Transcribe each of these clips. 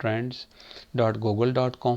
trends.google.com،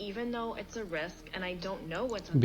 even though it's a risk and I don't know what's on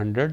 100،